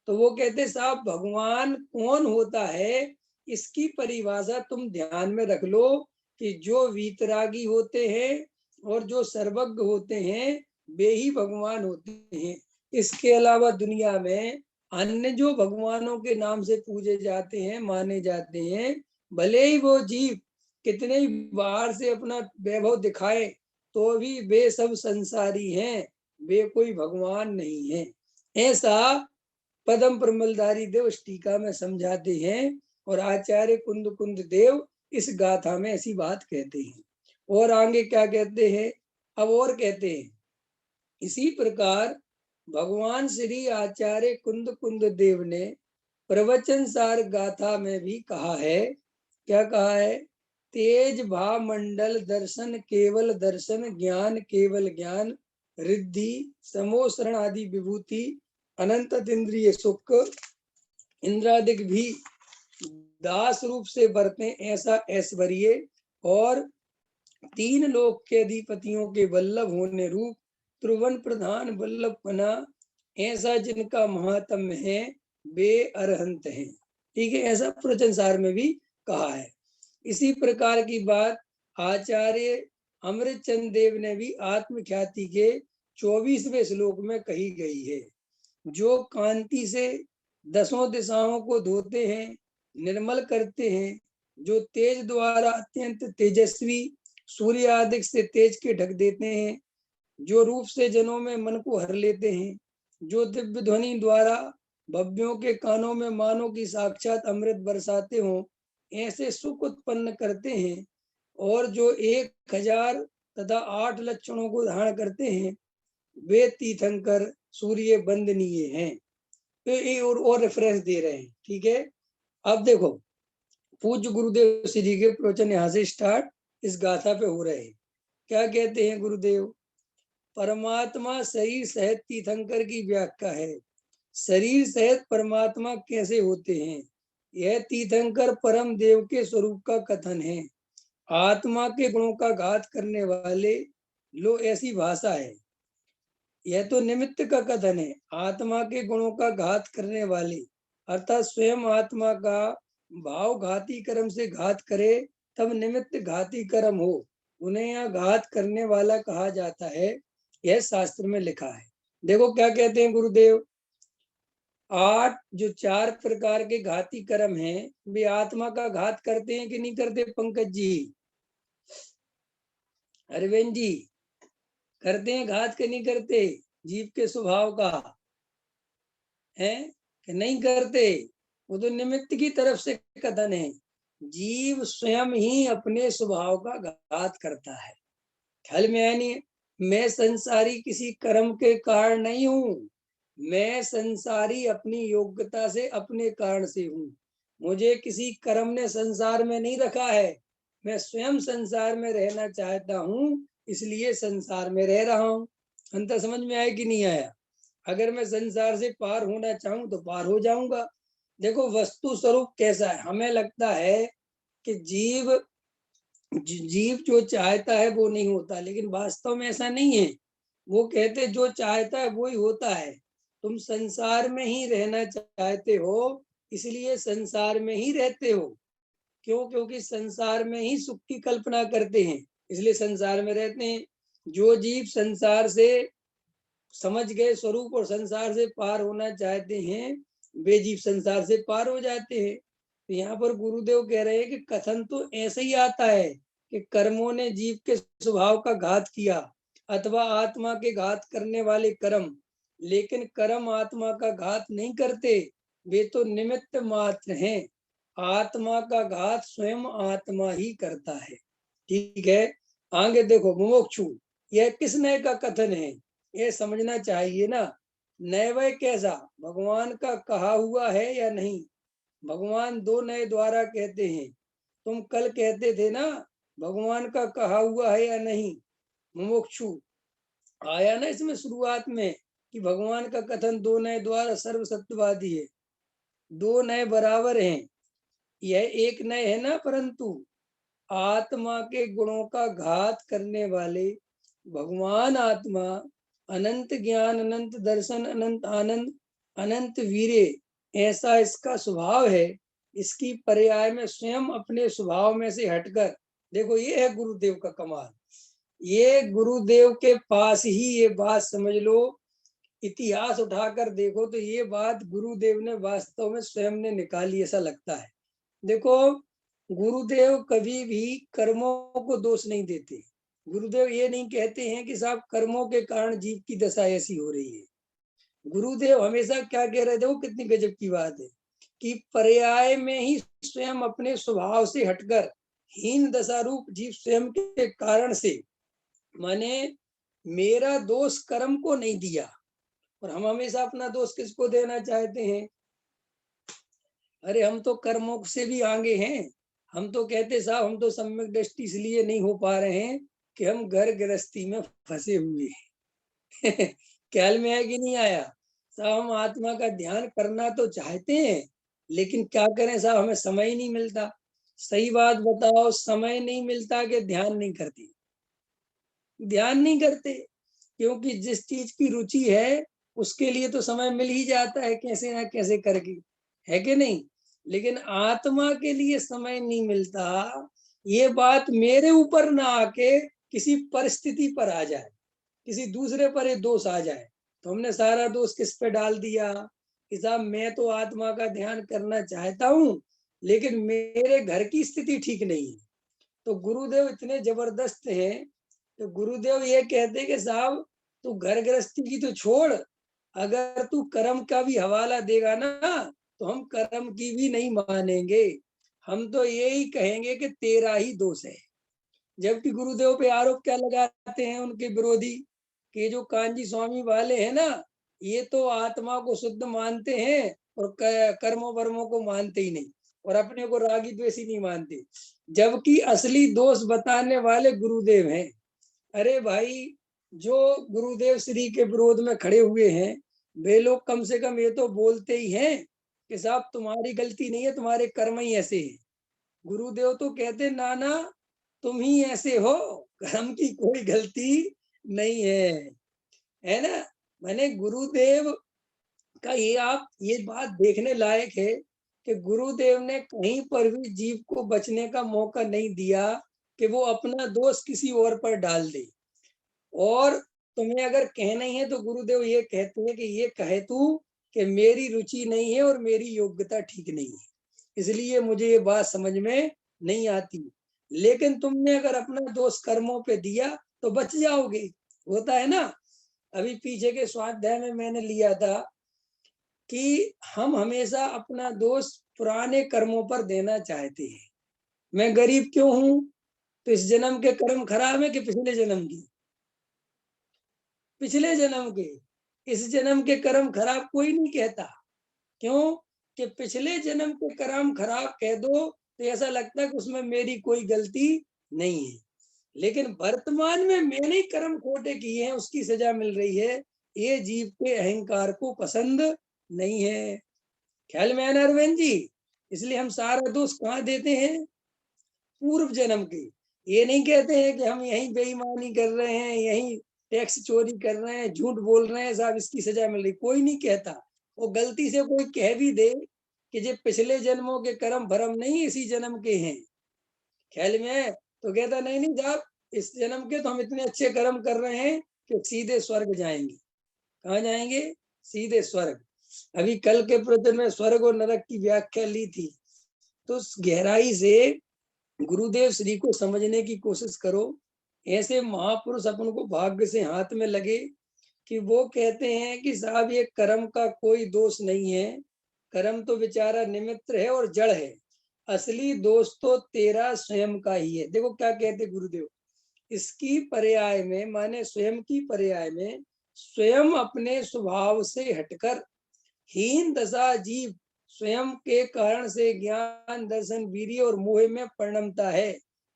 तो वो कहते साहब भगवान कौन होता है, इसकी परिभाषा तुम ध्यान में रख लो कि जो वीतरागी होते हैं और जो सर्वज्ञ होते हैं वे ही भगवान होते हैं। इसके अलावा दुनिया में अन्य जो भगवानों के नाम से पूजे जाते हैं, माने जाते हैं, भले ही वो जीव कितने ही बाहर से अपना वैभव दिखाए तो भी वे सब संसारी हैं, वे कोई भगवान नहीं है। ऐसा पदम प्रमलधारी देव इस टीका में समझाते हैं, और आचार्य कुंद कुंद देव इस गाथा में ऐसी बात कहते हैं। और आगे क्या कहते हैं? अब और कहते हैं, इसी प्रकार भगवान श्री आचार्य कुंद कुंद देव ने प्रवचन सार गाथा में भी कहा है। क्या कहा है? तेज भाव मंडल दर्शन केवल दर्शन, ज्ञान केवल ज्ञान, रिद्धि समोसरण आदि विभूति, अनंत इंद्रिय सुख, इंद्रादिक भी दास रूप से बरते ऐसा ऐश्वर्य, और तीन लोक के अधिपतियों के वल्लभ होने रूप त्रिभुवन प्रधान वल्लभपना, ऐसा जिनका महात्म्य है वे अरहंत हैं। ठीक है, ऐसा प्रवचन सार में भी कहा है। इसी प्रकार की बात आचार्य अमृतचंद देव ने भी आत्मख्याति के 24वें श्लोक में कही गई है। जो कांति से दसों दिशाओं को धोते हैं, निर्मल करते हैं, जो तेज द्वारा अत्यंत तेजस्वी सूर्य आदि से तेज के ढक देते हैं, जो रूप से जनों में मन को हर लेते हैं, जो दिव्य ध्वनि द्वारा भव्यों के कानों में मानो की साक्षात अमृत बरसाते हो, ऐसे सुख उत्पन्न करते हैं, और जो 1000 तथा 8 लक्षणों को धारण करते हैं, वे तीर्थंकर सूर्य वंदनीय हैं। तो ये और रेफरेंस दे रहे हैं। ठीक है, अब देखो पूज्य गुरुदेव श्री जी के प्रवचन यहाँ से स्टार्ट इस गाथा पे हो रहे हैं। क्या कहते हैं गुरुदेव? परमात्मा शरीर सहित तीर्थंकर की व्याख्या है। शरीर सहित परमात्मा कैसे होते हैं? यह तीर्थंकर परम देव के स्वरूप का कथन है। आत्मा के गुणों का घात करने वाले लो ऐसी भाषा है। यह तो निमित्त का कथन है। आत्मा के गुणों का घात करने वाले अर्थात स्वयं आत्मा का भाव घाती कर्म से घात करे तब निमित्त घाती कर्म हो, उन्हें यह घात करने वाला कहा जाता है। यह शास्त्र में लिखा है। देखो क्या कहते हैं गुरुदेव, 8 जो 4 प्रकार के घाती कर्म हैं वे आत्मा का घात करते हैं कि नहीं करते? पंकज जी, अरविंद जी, करते हैं घात के नहीं करते? जीव के स्वभाव का है कि नहीं करते, वो तो निमित्त की तरफ से कथन है। जीव स्वयं ही अपने स्वभाव का घात करता है। ख्याल में आया नहीं? मैं संसारी किसी कर्म के कारण नहीं हूं, मैं संसारी अपनी योग्यता से अपने कारण से हूं। मुझे किसी कर्म ने संसार में नहीं रखा है, मैं स्वयं संसार में रहना चाहता हूं, इसलिए संसार में रह रहा हूं। अंतर समझ में आया कि नहीं आया? अगर मैं संसार से पार होना चाहूं तो पार हो जाऊंगा। देखो वस्तु स्वरूप कैसा है, हमें लगता है कि जीव जो चाहता है वो नहीं होता, लेकिन वास्तव में ऐसा नहीं है। वो कहते जो चाहता है वो ही होता है। तुम संसार में ही रहना चाहते हो, इसलिए संसार में ही रहते हो। क्यों? क्योंकि संसार में ही सुख की कल्पना करते हैं, इसलिए संसार में रहते हैं। जो जीव संसार से समझ गए स्वरूप और संसार से पार होना चाहते हैं, वे जीव संसार से पार हो जाते हैं। तो यहाँ पर गुरुदेव कह रहे हैं कि कथन तो ऐसे ही आता है कि कर्मों ने जीव के स्वभाव का घात किया, अथवा आत्मा के घात करने वाले कर्म, लेकिन कर्म आत्मा का घात नहीं करते, वे तो निमित्त मात्र हैं। आत्मा का घात स्वयं आत्मा ही करता है। ठीक है, आगे देखो मुमुक्षु, यह किस नए का कथन है, ये समझना चाहिए ना। नैवय कैसा, भगवान का कहा हुआ है या नहीं? भगवान दो नए द्वारा कहते हैं। तुम कल कहते थे ना भगवान का कहा हुआ है या नहीं। मुमुक्षु आया ना इसमें शुरुआत में कि भगवान का कथन दो नए द्वारा सर्व सत्यवादी है। दो नए बराबर हैं, यह एक नए है ना, परंतु आत्मा के गुणों का घात करने वाले भगवान आत्मा अनंत ज्ञान, अनंत दर्शन, अनंत आनंद, अनंत वीर्य, ऐसा इसका स्वभाव है। इसकी पर्याय में स्वयं अपने स्वभाव में से हटकर, देखो ये है गुरुदेव का कमाल। ये गुरुदेव के पास ही ये बात समझ लो, इतिहास उठाकर देखो तो ये बात गुरुदेव ने वास्तव में स्वयं ने निकाली, ऐसा लगता है। देखो गुरुदेव कभी भी कर्मों को दोष नहीं देते। गुरुदेव ये नहीं कहते हैं कि साहब कर्मों के कारण जीव की दशा ऐसी हो रही है। गुरुदेव हमेशा क्या कह रहे थे, वो कितनी गजब की बात है कि पर्याय में ही स्वयं अपने स्वभाव से हटकर हीन दशा रूप जीव स्वयं के कारण से, माने मेरा दोष कर्म को नहीं दिया। और हम हमेशा अपना दोष किसको देना चाहते हैं? अरे हम तो कर्मों से भी आगे हैं। हम तो कहते साहब हम तो सम्यक दृष्टि इसलिए नहीं हो पा रहे हैं कि हम घर गृहस्थी में फंसे हुए हैं। ख्याल में आया कि नहीं आया? साहब हम आत्मा का ध्यान करना तो चाहते हैं, लेकिन क्या करें साहब, हमें समय ही नहीं मिलता। सही बात बताओ, समय नहीं मिलता कि ध्यान नहीं करते? ध्यान नहीं करते, क्योंकि जिस चीज की रुचि है उसके लिए तो समय मिल ही जाता है कैसे ना कैसे करके, है कि नहीं? लेकिन आत्मा के लिए समय नहीं मिलता। ये बात मेरे ऊपर ना आके किसी परिस्थिति पर आ जाए, किसी दूसरे पर ये दोष आ जाए, तो हमने सारा दोष किस पे डाल दिया कि साहब मैं तो आत्मा का ध्यान करना चाहता हूँ, लेकिन मेरे घर की स्थिति ठीक नहीं है। तो गुरुदेव इतने जबरदस्त हैं, तो गुरुदेव ये कहते कि साहब तू घर गृहस्थी की तो छोड़, अगर तू कर्म का भी हवाला देगा ना तो हम कर्म की भी नहीं मानेंगे। हम तो यही कहेंगे कि तेरा ही दोष है। जबकि गुरुदेव पे आरोप क्या लगाते हैं उनके विरोधी कि जो कांजी स्वामी वाले हैं ना, ये तो आत्मा को शुद्ध मानते हैं और कर्मों वर्मों को मानते ही नहीं, और अपने को रागी द्वेषी नहीं मानते, जबकि असली दोष बताने वाले गुरुदेव हैं। अरे भाई, जो गुरुदेव श्री के विरोध में खड़े हुए हैं, वे लोग कम से कम ये तो बोलते ही हैं कि साहब तुम्हारी गलती नहीं है, तुम्हारे कर्म ही ऐसे हैं। गुरुदेव तो कहते ना ना, तुम ही ऐसे हो, कर्म की कोई गलती नहीं है ना। मैंने गुरुदेव का ये आप ये बात देखने लायक है कि गुरुदेव ने कहीं पर भी जीव को बचने का मौका नहीं दिया कि वो अपना दोष किसी और पर डाल दे। और तुम्हें अगर कहना ही है तो गुरुदेव ये कहते हैं कि ये कहे तू कि मेरी रुचि नहीं है और मेरी योग्यता ठीक नहीं है, इसलिए मुझे ये बात समझ में नहीं आती। लेकिन तुमने अगर अपना दोष कर्मों पे दिया तो बच जाओगे, होता है ना। अभी पीछे के स्वाध्याय में मैंने लिया था कि हम हमेशा अपना दोष पुराने कर्मों पर देना चाहते हैं। मैं गरीब क्यों हूं? तो इस जन्म के कर्म खराब है कि पिछले जन्म की? पिछले जन्म के। इस जन्म के कर्म खराब कोई नहीं कहता। क्यों? कि पिछले जन्म के कर्म खराब कह दो तो ऐसा लगता है कि उसमें मेरी कोई गलती नहीं है, लेकिन वर्तमान में मैंने ही कर्म खोटे किए हैं, उसकी सजा मिल रही है। ये जीव के अहंकार को पसंद नहीं है। ख्याल में है ना अरविंद जी? इसलिए हम सारा दोष कहाँ देते हैं? पूर्व जन्म के। ये नहीं कहते हैं कि हम यही बेईमानी कर रहे हैं, यही टैक्स चोरी कर रहे हैं, झूठ बोल रहे हैं, साहब इसकी सजा मिल रही। कोई नहीं कहता। वो गलती से कोई कह भी दे कि ये पिछले जन्मों के कर्म भरम नहीं, इसी जन्म के हैं, ख्याल में है, तो कहता नहीं नहीं साहब, इस जन्म के तो हम इतने अच्छे कर्म कर रहे हैं कि सीधे स्वर्ग जाएंगे। कहाँ जाएंगे? सीधे स्वर्ग। अभी कल के प्रवचन में स्वर्ग और नरक की व्याख्या ली थी, तो गहराई से गुरुदेव श्री को समझने की कोशिश करो। ऐसे महापुरुष अपन को भाग्य से हाथ में लगे कि वो कहते हैं कि साहब ये कर्म का कोई दोष नहीं है, कर्म तो बेचारा निमित्त है और जड़ है, असली दोष तो तेरा स्वयं का ही है। देखो क्या कहते गुरुदेव, इसकी पर्याय में माने स्वयं की पर्याय में, स्वयं अपने स्वभाव से हटकर हीन दशा जीव स्वयं के कारण से ज्ञान दर्शन वीर्य और मोह में परिणमता है,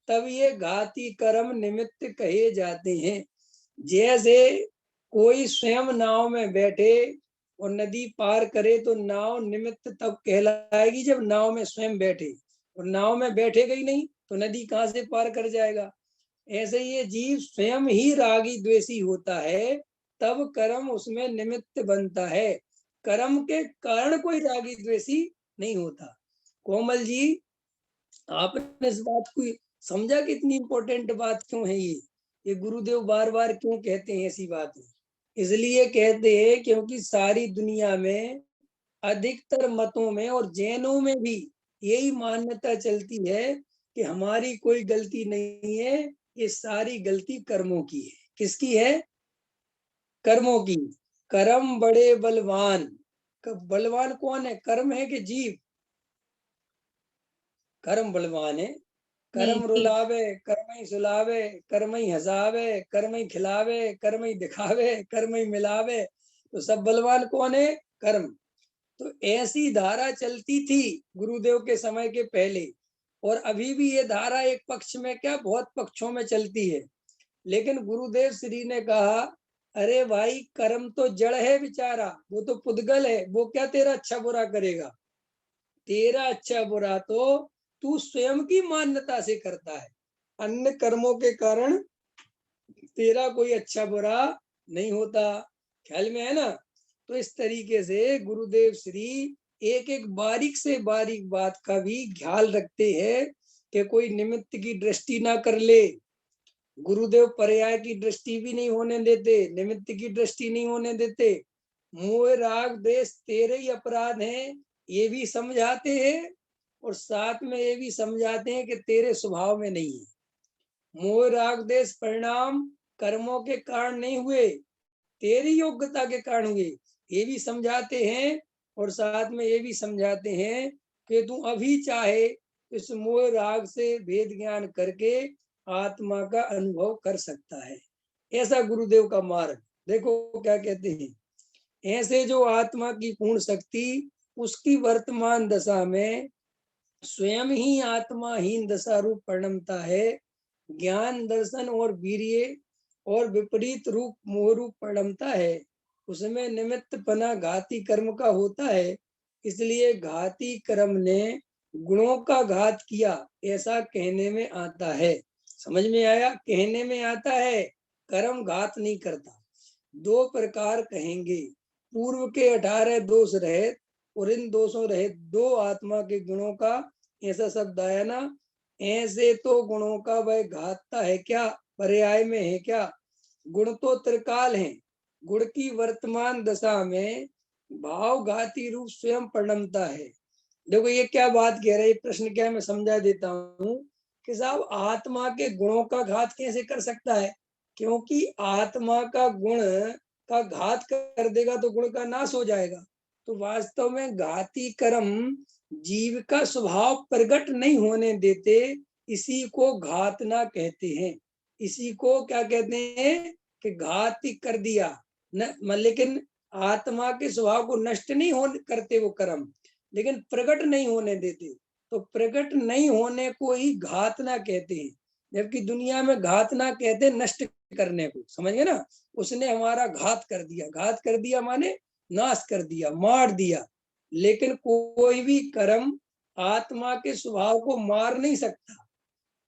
तब ये घाती कर्म निमित्त कहे जाते हैं। जैसे कोई स्वयं नाव में बैठे और नदी पार करे तो नाव निमित्त तब कहलाएगी जब नाव में स्वयं बैठे, और नाव में बैठेगा ही नहीं तो नदी कहाँ से पार कर जाएगा। ऐसे ये जीव स्वयं ही रागी द्वेषी होता है, तब कर्म उसमें निमित्त बनता है। कर्म के कारण कोई रागी द्वेषी नहीं होता। कोमल जी, आपने इस बात को समझा कि इतनी इंपॉर्टेंट बात क्यों है ये गुरुदेव बार बार क्यों कहते हैं ऐसी बातें? इसलिए कहते हैं क्योंकि सारी दुनिया में अधिकतर मतों में और जैनों में भी यही मान्यता चलती है कि हमारी कोई गलती नहीं है, ये सारी गलती कर्मों की है। किसकी है? कर्मों की। कर्म बड़े बलवान। बलवान कौन है? कर्म है कि जीव? कर्म बलवान है। कर्म रुलावे, कर्म ही सुलावे, कर्म ही हंसावे, कर्म ही खिलावे, कर्म ही दिखावे, कर्म ही मिलावे। तो सब बलवान कौन है? कर्म। तो ऐसी धारा चलती थी गुरुदेव के समय के पहले, और अभी भी ये धारा एक पक्ष में क्या बहुत पक्षों में चलती है। लेकिन गुरुदेव श्री ने कहा, अरे भाई कर्म तो जड़ है बेचारा, वो तो पुद्गल है, वो क्या तेरा अच्छा बुरा करेगा? तेरा अच्छा बुरा तो तू स्वयं की मान्यता से करता है, अन्य कर्मों के कारण तेरा कोई अच्छा बुरा नहीं होता। ख्याल में है ना? तो इस तरीके से गुरुदेव श्री एक एक बारीक से बारीक बात का भी ख्याल रखते हैं कि कोई निमित्त की दृष्टि ना कर ले। गुरुदेव पर्याय की दृष्टि भी नहीं होने देते, निमित्त की दृष्टि नहीं होने देते। मोह राग देश तेरे ही अपराध हैं ये भी समझाते हैं, और साथ में ये भी समझाते हैं कि तेरे स्वभाव में नहीं है। मोह राग देश परिणाम कर्मों के कारण नहीं हुए, तेरी योग्यता के कारण हुए, ये भी समझाते हैं। और साथ में ये भी समझाते हैं कि तू अभी चाहे इस मोह राग से भेद ज्ञान करके आत्मा का अनुभव कर सकता है। ऐसा गुरुदेव का मार्ग। देखो क्या कहते हैं, ऐसे जो आत्मा की पूर्ण शक्ति उसकी वर्तमान दशा में स्वयं ही आत्माहीन दशा रूप परिणमता है, ज्ञान दर्शन और वीर्य और विपरीत रूप मोह रूप परिणमता है, उसमें निमित्त पना घाती कर्म का होता है। इसलिए घाती कर्म ने गुणों का घात किया ऐसा कहने में आता है। समझ में आया? कहने में आता है, कर्म घात नहीं करता। दो प्रकार कहेंगे, पूर्व के 18 दोष रहित और इन दोषों रहित दो आत्मा के गुणों का ऐसा शब्द आया ना। ऐसे तो गुणों का वह घातता है क्या? पर्याय में है क्या? गुण तो त्रिकाल हैं, गुण की वर्तमान दशा में भाव घाती रूप स्वयं परिणमता है। देखो ये क्या बात कह रहे, प्रश्न क्या है मैं समझा देता हूँ कि साहब आत्मा के गुणों का घात कैसे कर सकता है? क्योंकि आत्मा का गुण का घात कर देगा तो गुण का नाश हो जाएगा। तो वास्तव में घाती कर्म जीव का स्वभाव प्रकट नहीं होने देते, इसी को घातना कहते हैं। इसी को क्या कहते हैं कि घात कर दिया न, लेकिन आत्मा के स्वभाव को नष्ट नहीं हो करते वो कर्म, लेकिन प्रकट नहीं होने देते। तो प्रकट नहीं होने को ही घातना कहते हैं, जबकि दुनिया में घातना कहते हैं नष्ट करने को। समझ गए ना? उसने हमारा घात कर दिया, घात कर दिया माने नाश कर दिया, मार दिया। लेकिन कोई भी कर्म आत्मा के स्वभाव को मार नहीं सकता,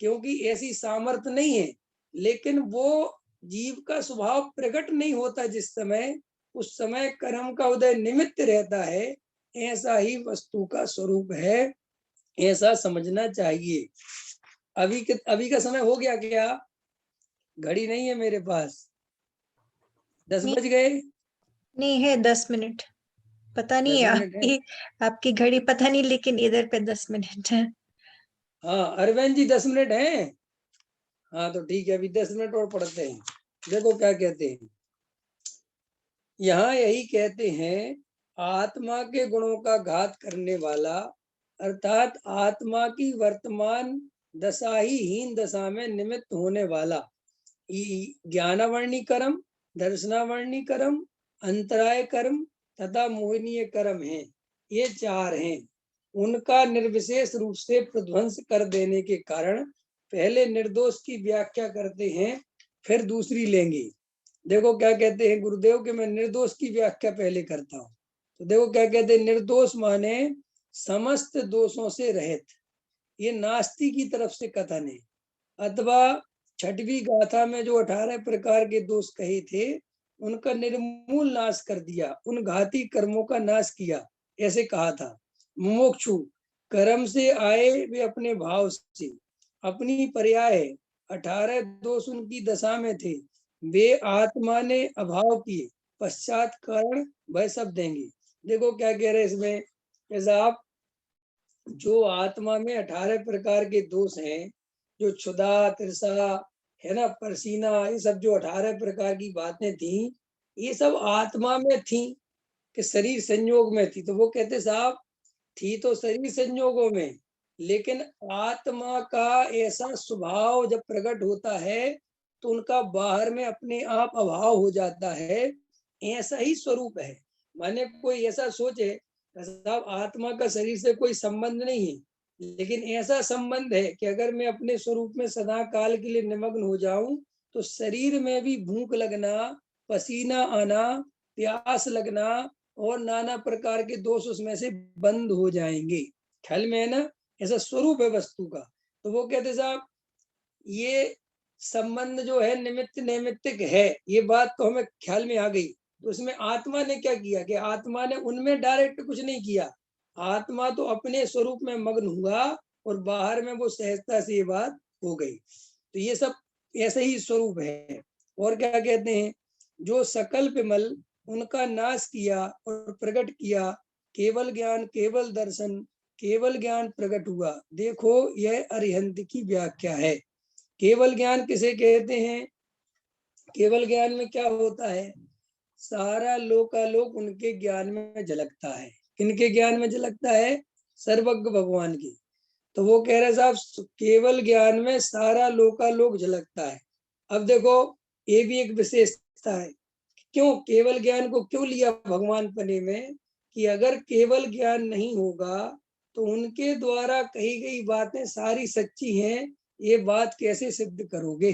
क्योंकि ऐसी सामर्थ्य नहीं है। लेकिन वो जीव का स्वभाव प्रकट नहीं होता जिस समय, उस समय कर्म का उदय निमित्त रहता है। ऐसा ही वस्तु का स्वरूप है, ऐसा समझना चाहिए। अभी का समय हो गया क्या? घड़ी नहीं है मेरे पास। 10 नहीं, बज गए। नहीं है 10 मिनट। पता नहीं 10 है मिनट है। आपकी घड़ी पता नहीं, लेकिन इधर पे 10 मिनट है। हाँ अरविंद जी 10 मिनट है। हाँ तो ठीक है, अभी 10 मिनट और पढ़ते हैं। देखो क्या कहते हैं यहाँ, यही कहते हैं आत्मा के गुणों का घात करने वाला, अर्थात आत्मा की वर्तमान दशा ही हीन दशा में निमित्त होने वाला ज्ञानावर्णी कर्म, दर्शनावर्णी कर्म, अंतराय कर्म तथा मोहनीय कर्म हैं। ये 4 हैं। उनका निर्विशेष रूप से प्रध्वंस कर देने के कारण पहले निर्दोष की व्याख्या करते हैं, फिर दूसरी लेंगे। देखो क्या कहते हैं गुरुदेव के, मैं निर्दोष की व्याख्या पहले करता हूँ। तो देखो क्या कहते हैं, निर्दोष माने समस्त दोषों से रहित। ये नास्ति की तरफ से कथन है। अथवा 6वीं गाथा में जो 18 प्रकार के दोष कहे थे, उनका निर्मूल नाश कर दिया, उन घाती कर्मों का नाश किया, ऐसे कहा था। मोक्षु कर्म से आए वे अपने भाव से, अपनी पर्याय 18 दोष उनकी दशा में थे, वे आत्मा ने अभाव किए, पश्चात कारण वह सब देंगे। देखो क्या कह रहे इसमें, ऐसा आप जो आत्मा में 18 प्रकार के दोष हैं, जो क्षुधा, तृषा है ना, परसीना, ये सब जो 18 प्रकार की बातें थी, ये सब आत्मा में थी कि शरीर संयोग में थी। तो वो कहते साहब थी तो शरीर संयोगों में, लेकिन आत्मा का ऐसा स्वभाव जब प्रकट होता है तो उनका बाहर में अपने आप अभाव हो जाता है। ऐसा ही स्वरूप है। माने कोई ऐसा सोचे साहब आत्मा का शरीर से कोई संबंध नहीं है, लेकिन ऐसा संबंध है कि अगर मैं अपने स्वरूप में सदा काल के लिए निमग्न हो जाऊं तो शरीर में भी भूख लगना, पसीना आना, प्यास लगना और नाना प्रकार के दोष उसमें से बंद हो जाएंगे। ख्याल में है ना? ऐसा स्वरूप है वस्तु का। तो वो कहते साहब ये संबंध जो है निमित्त नैमित्तिक है, ये बात तो हमें ख्याल में आ गई। तो उसमें आत्मा ने क्या किया कि आत्मा ने उनमें डायरेक्ट कुछ नहीं किया। आत्मा तो अपने स्वरूप में मग्न हुआ और बाहर में वो सहजता से ये बात हो गई। तो ये सब ऐसे ही स्वरूप है। और क्या कहते हैं, जो सकल विमल उनका नाश किया और प्रकट किया, केवल ज्ञान, केवल दर्शन, केवल ज्ञान प्रकट हुआ। देखो यह अरिहंत की व्याख्या है। केवल ज्ञान किसे कहते हैं? केवल ज्ञान में क्या होता है, सारा लोकालोक उनके ज्ञान में झलकता है। किनके ज्ञान में झलकता है? सर्वज्ञ भगवान की। तो वो कह रहे साहब केवल ज्ञान में सारा लोकालोक झलकता है। अब देखो ये भी एक विशेषता है। क्यों केवल ज्ञान को क्यों लिया भगवान पने में, कि अगर केवल ज्ञान नहीं होगा तो उनके द्वारा कही गई बातें सारी सच्ची हैं, ये बात कैसे सिद्ध करोगे?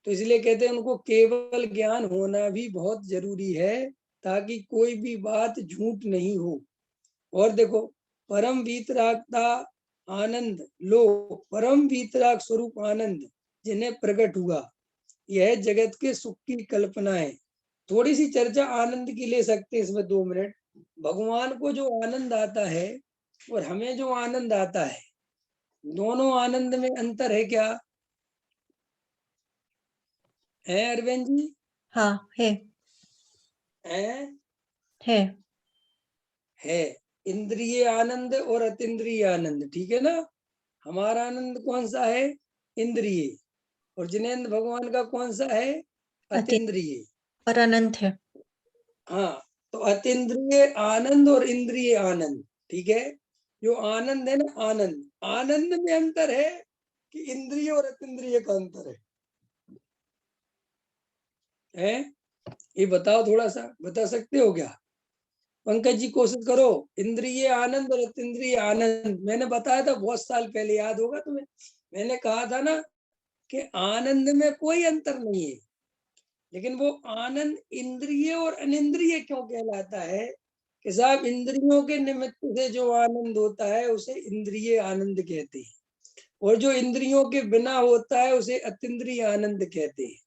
तो इसलिए कहते हैं उनको केवल ज्ञान होना भी बहुत जरूरी है, ताकि कोई भी बात झूठ नहीं हो। और देखो परम वीतरागता आनंद लो, परम वीतराग स्वरूप आनंद जिन्हें प्रकट हुआ, यह जगत के सुख की कल्पना है। थोड़ी सी चर्चा आनंद की ले सकते हैं इसमें 2 मिनट। भगवान को जो आनंद आता है और हमें जो आनंद आता है, दोनों आनंद में अंतर है क्या है अरविंद जी? हाँ है। है है। है इंद्रिय आनंद और अतीन्द्रिय आनंद, ठीक है ना? हमारा आनंद कौन सा है? इंद्रिय। और जिनेन्द्र भगवान का कौन सा है? अति। अतीन्द्रिय। और अनंत है। हाँ, तो अतीन्द्रिय आनंद और इंद्रिय आनंद, ठीक है। जो आनंद है ना, आनंद, आनंद में अंतर है कि इंद्रिय और अतीन्द्रिय का अंतर है? ये बताओ, थोड़ा सा बता सकते हो क्या? पंकज जी कोशिश करो। इंद्रिय आनंद और अतीन्द्रिय आनंद, मैंने बताया था बहुत साल पहले, याद होगा तुम्हें। मैंने कहा था ना कि आनंद में कोई अंतर नहीं है, लेकिन वो आनंद इंद्रिय और अनिंद्रिय क्यों कहलाता है कि साहब इंद्रियों के निमित्त से जो आनंद होता है उसे इंद्रिय आनंद कहते हैं, और जो इंद्रियों के बिना होता है उसे अतीन्द्रिय आनंद कहते हैं।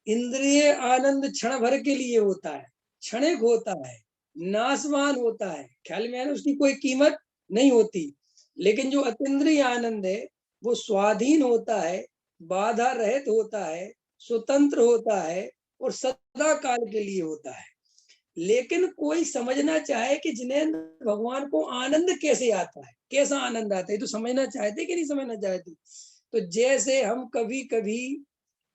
इंद्रिय आनंद क्षण भर के लिए होता है, क्षणिक होता है, नाशवान होता है, ख्याल में है ना, उसकी कोई कीमत नहीं होती। लेकिन जो अतीन्द्रिय आनंद है वो स्वाधीन होता है, बाधा रहित होता है, स्वतंत्र होता है और सदा काल के लिए होता है। लेकिन कोई समझना चाहे कि जिनेंद्र भगवान को आनंद कैसे आता है, कैसा आनंद आता है, तो समझना चाहते कि नहीं समझना चाहते? तो जैसे हम कभी कभी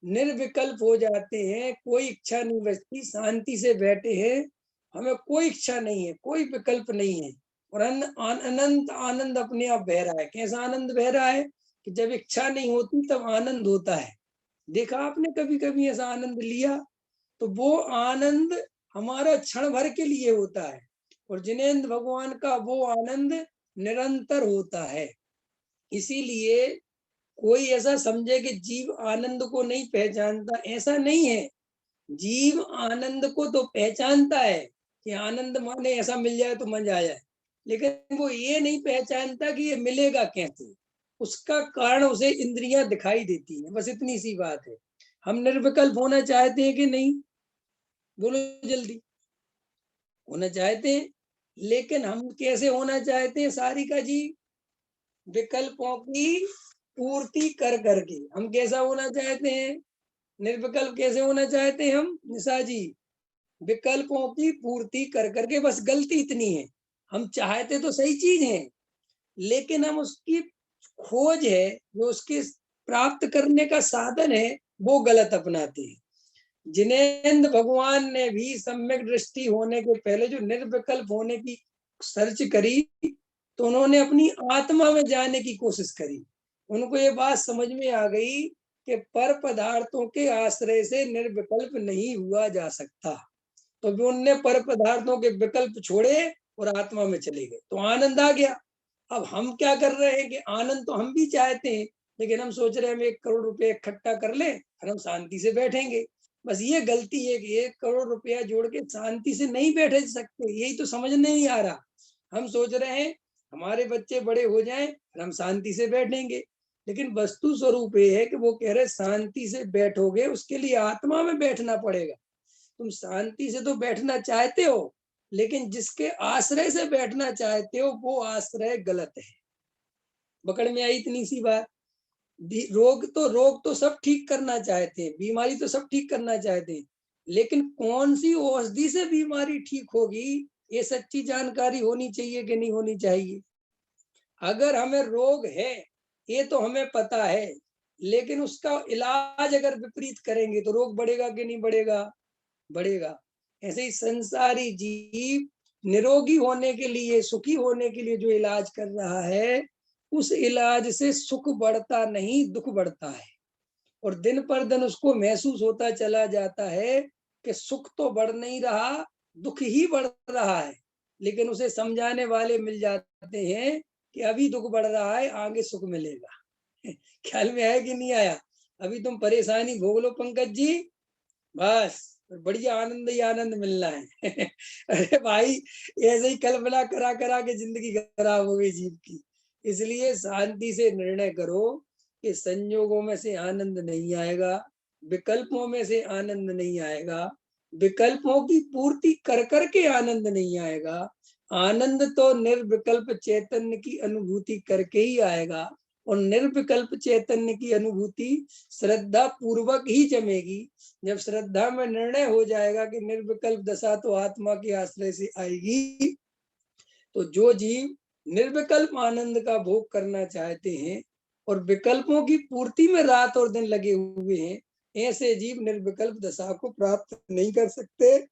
निर्विकल्प हो जाते हैं, कोई इच्छा नहीं बचती, शांति से बैठे हैं, हमें कोई इच्छा नहीं है, कोई विकल्प नहीं है, और अनंत आनंद अपने आप बह रहा है। कैसा आनंद बह रहा है कि जब इच्छा नहीं होती तब आनंद होता है। देखा आपने कभी कभी ऐसा आनंद लिया? तो वो आनंद हमारा क्षण भर के लिए होता है, और जिनेंद्र भगवान का वो आनंद निरंतर होता है। इसीलिए कोई ऐसा समझे कि जीव आनंद को नहीं पहचानता, ऐसा नहीं है। जीव आनंद को तो पहचानता है कि आनंद माने ऐसा मिल जाए तो मजा आ जाए, लेकिन वो ये नहीं पहचानता कि ये मिलेगा कैसे। उसका कारण उसे इंद्रियां दिखाई देती हैं, बस इतनी सी बात है। हम निर्विकल्प होना चाहते हैं कि नहीं? बोलो जल्दी। होना चाहते हैं, लेकिन हम कैसे होना चाहते हैं सारिका जी? विकल्पों की पूर्ति कर करके। हम कैसा होना चाहते हैं? निर्विकल्प कैसे होना चाहते हैं हम निशा जी? विकल्पों की पूर्ति कर करके। बस गलती इतनी है, हम चाहते तो सही चीज है, लेकिन हम उसकी खोज है, जो उसके प्राप्त करने का साधन है, वो गलत अपनाते हैं। जिनेंद्र भगवान ने भी सम्यक दृष्टि होने के पहले जो निर्विकल्प होने की सर्च करी, तो उन्होंने अपनी आत्मा में जाने की कोशिश करी। उनको ये बात समझ में आ गई कि पर पदार्थों के आश्रय से निर्विकल्प नहीं हुआ जा सकता। तो भी उनने पर पदार्थों के विकल्प छोड़े और आत्मा में चले गए, तो आनंद आ गया। अब हम क्या कर रहे हैं कि आनंद तो हम भी चाहते हैं, लेकिन हम सोच रहे हैं हम 1 करोड़ रुपए इकट्ठा कर ले और हम शांति से बैठेंगे। बस ये गलती है कि 1 करोड़ रुपया जोड़ के शांति से नहीं बैठे सकते, यही तो समझ नहीं आ रहा। हम सोच रहे हैं हमारे बच्चे बड़े हो जाएं और हम शांति से बैठेंगे, लेकिन वस्तु स्वरूप ये है कि वो कह रहे शांति से बैठोगे, उसके लिए आत्मा में बैठना पड़ेगा। तुम शांति से तो बैठना चाहते हो, लेकिन जिसके आश्रय से बैठना चाहते हो वो आश्रय गलत है। पकड़ में आई इतनी सी बात? रोग तो सब ठीक करना चाहते हैं, बीमारी तो सब ठीक करना चाहते हैं, लेकिन कौन सी औषधि से बीमारी ठीक होगी, ये सच्ची जानकारी होनी चाहिए कि नहीं होनी चाहिए? अगर हमें रोग है ये तो हमें पता है, लेकिन उसका इलाज अगर विपरीत करेंगे तो रोग बढ़ेगा कि नहीं बढ़ेगा? बढ़ेगा। ऐसे ही संसारी जीव निरोगी होने के लिए, सुखी होने के लिए जो इलाज कर रहा है, उस इलाज से सुख बढ़ता नहीं, दुख बढ़ता है। और दिन पर दिन उसको महसूस होता चला जाता है कि सुख तो बढ़ नहीं रहा, दुख ही बढ़ रहा है। लेकिन उसे समझाने वाले मिल जाते हैं कि अभी दुख बढ़ रहा है, आगे सुख मिलेगा। ख्याल में है कि नहीं आया? अभी तुम परेशानी भोग लो पंकज जी, बस बढ़िया आनंद ही आनंद मिलना है। अरे भाई, ऐसे ही कल्पना करा करा के जिंदगी खराब हो गई जीव की। इसलिए शांति से निर्णय करो कि संयोगों में से आनंद नहीं आएगा, विकल्पों में से आनंद नहीं आएगा, विकल्पों की पूर्ति कर करके आनंद नहीं आएगा। आनंद तो निर्विकल्प चैतन्य की अनुभूति करके ही आएगा, और निर्विकल्प चैतन्य की अनुभूति श्रद्धा पूर्वक ही जमेगी। जब श्रद्धा में निर्णय हो जाएगा कि निर्विकल्प दशा तो आत्मा के आश्रय से आएगी, तो जो जीव निर्विकल्प आनंद का भोग करना चाहते हैं और विकल्पों की पूर्ति में रात और दिन लगे हुए हैं, ऐसे जीव निर्विकल्प दशा को प्राप्त नहीं कर सकते।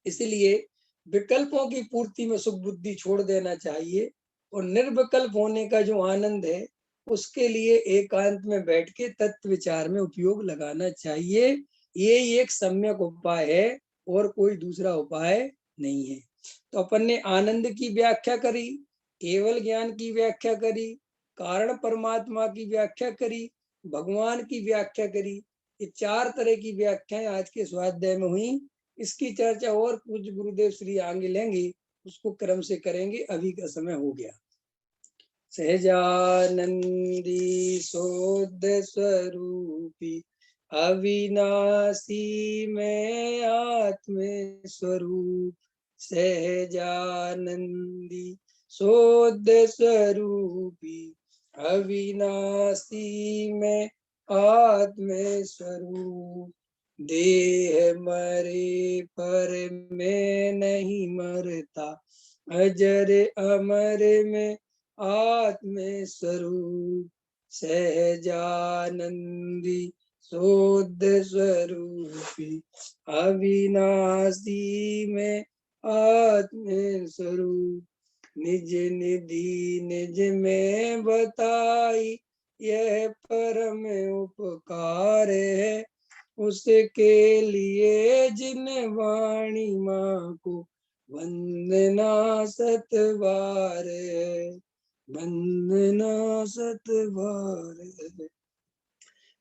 इसलिए विकल्पों की पूर्ति में सुख बुद्धि छोड़ देना चाहिए और निर्विकल्प होने का जो आनंद है उसके लिए एकांत में बैठ के तत्व विचार में उपयोग लगाना चाहिए। ये एक सम्यक उपाय है और कोई दूसरा उपाय नहीं है। तो अपन ने आनंद की व्याख्या करी, केवल ज्ञान की व्याख्या करी, कारण परमात्मा की व्याख्या करी, भगवान की व्याख्या करी। ये 4 तरह की व्याख्याएं आज के स्वाध्याय में हुई। इसकी चर्चा और पूज्य गुरुदेव श्री आगे लेंगे, उसको क्रम से करेंगे। अभी का समय हो गया। सहजानंदी शोध स्वरूपी अविनाशी में आत्म स्वरूप, सहजानंदी शोध स्वरूपी अविनाशी में आत्म स्वरूप, देह मरे पर मैं नहीं मरता, अजर अमर में आत्म स्वरूप, सहजानंदी शोध स्वरूपी अविनाशी में आत्म स्वरूप, निज निधि निज में बताई यह परम उपकार है, उसके लिए जिन वाणी माँ को वंदना सतबार है, वंदना सतबार है।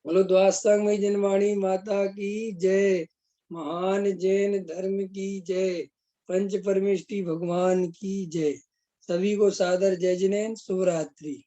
बोलो द्वादशांग में जनवाणी माता की जय, महान जैन धर्म की जय, पंच परमेष्टि भगवान की जय। सभी को सादर जय जिनेन्द्र, शुभ रात्रि।